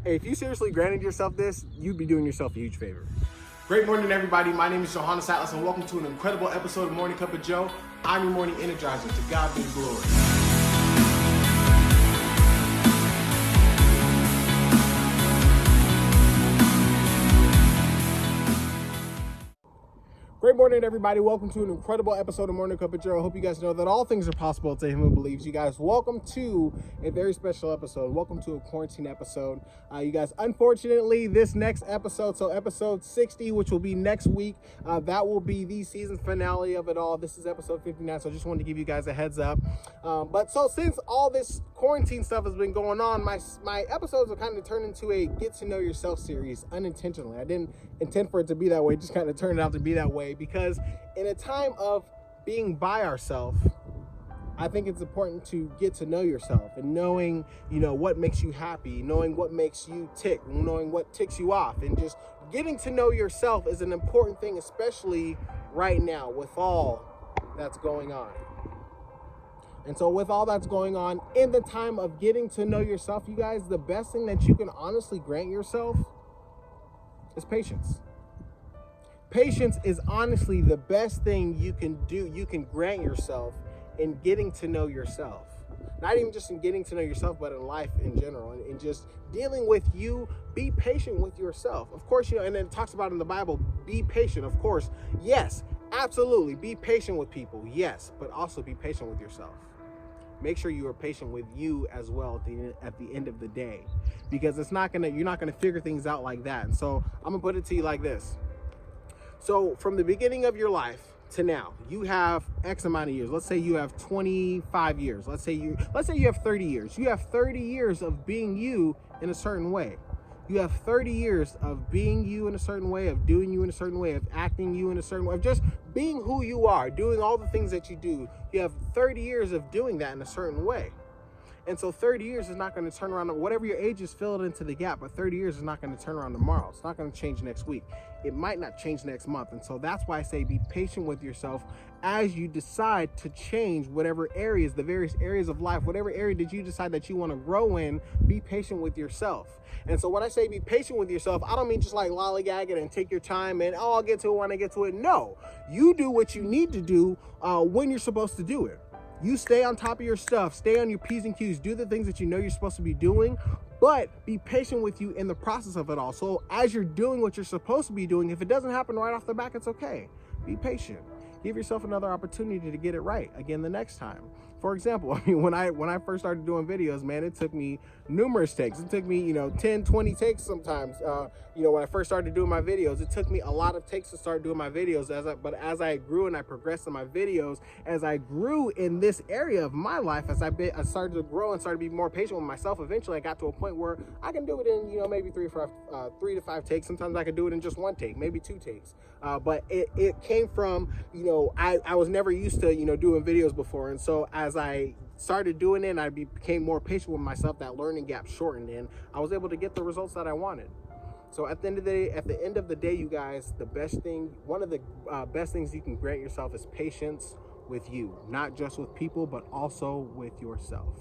Hey, if you seriously granted yourself this, you'd be doing yourself a huge favor. Great morning, everybody. My name is Johannes Atlas, and welcome to an incredible episode of Morning Cup of Joe. I'm your morning energizer. To God be the glory. Great morning, everybody. Welcome to an incredible episode of Morning Cup of Joe. I hope you guys know that all things are possible to him who believes. You guys, welcome to a very special episode. Welcome to a quarantine episode. You guys, unfortunately, this next episode, so episode 60, which will be next week, that will be the season finale of it all. This is episode 59, so I just wanted to give you guys a heads up. But since all this quarantine stuff has been going on, my episodes have kind of turned into a get to know yourself series unintentionally. I didn't intend for it to be that way, just kind of turned out to be that way, because in a time of being by ourselves, I think it's important to get to know yourself and knowing, what makes you happy, knowing what makes you tick, knowing what ticks you off, and just getting to know yourself is an important thing, especially right now with all that's going on. And so with all that's going on, in the time of getting to know yourself, you guys, the best thing that you can honestly grant yourself is patience. Patience is honestly the best thing you can do, you can grant yourself in getting to know yourself. Not even just in getting to know yourself, but in life in general, and just dealing with you. Be patient with yourself. Of course, and then it talks about in the Bible, be patient, of course. Yes, absolutely. Be patient with people, yes, but also be patient with yourself. Make sure you are patient with you as well at the end of the day, because you're not gonna figure things out like that. And so I'm gonna put it to you like this. So from the beginning of your life to now, you have X amount of years. Let's say you have 25 years. Let's say you have 30 years. You have 30 years of being you in a certain way. You have 30 years of being you in a certain way, of doing you in a certain way, of acting you in a certain way, of just being who you are, doing all the things that you do. You have 30 years of doing that in a certain way. And so 30 years is not going to turn around. Whatever your age is, fill it into the gap. But 30 years is not going to turn around tomorrow. It's not going to change next week. It might not change next month. And so that's why I say be patient with yourself as you decide to change whatever areas, the various areas of life, whatever area did you decide that you want to grow in, be patient with yourself. And so when I say be patient with yourself, I don't mean just like lollygag it and take your time and, I'll get to it when I get to it. No, you do what you need to do when you're supposed to do it. You stay on top of your stuff, stay on your P's and Q's, do the things that you know you're supposed to be doing, but be patient with you in the process of it all. So as you're doing what you're supposed to be doing, if it doesn't happen right off the back, it's okay. Be patient. Give yourself another opportunity to get it right again the next time. For example, when I first started doing videos, man, it took me numerous takes. It took me, 10, 20 takes sometimes. When I first started doing my videos, it took me a lot of takes to start doing my videos. But as I grew and I progressed in my videos, as I grew in this area of my life, as I started to grow and started to be more patient with myself, eventually I got to a point where I can do it in, maybe 3 to 5 takes. Sometimes I could do it in just 1 take, maybe 2 takes. But it came from, I was never used to, doing videos before. And so as I started doing it and I became more patient with myself, that learning gap shortened and I was able to get the results that I wanted. So at the end of the day, you guys, one of the best things you can grant yourself is patience with you, not just with people, but also with yourself.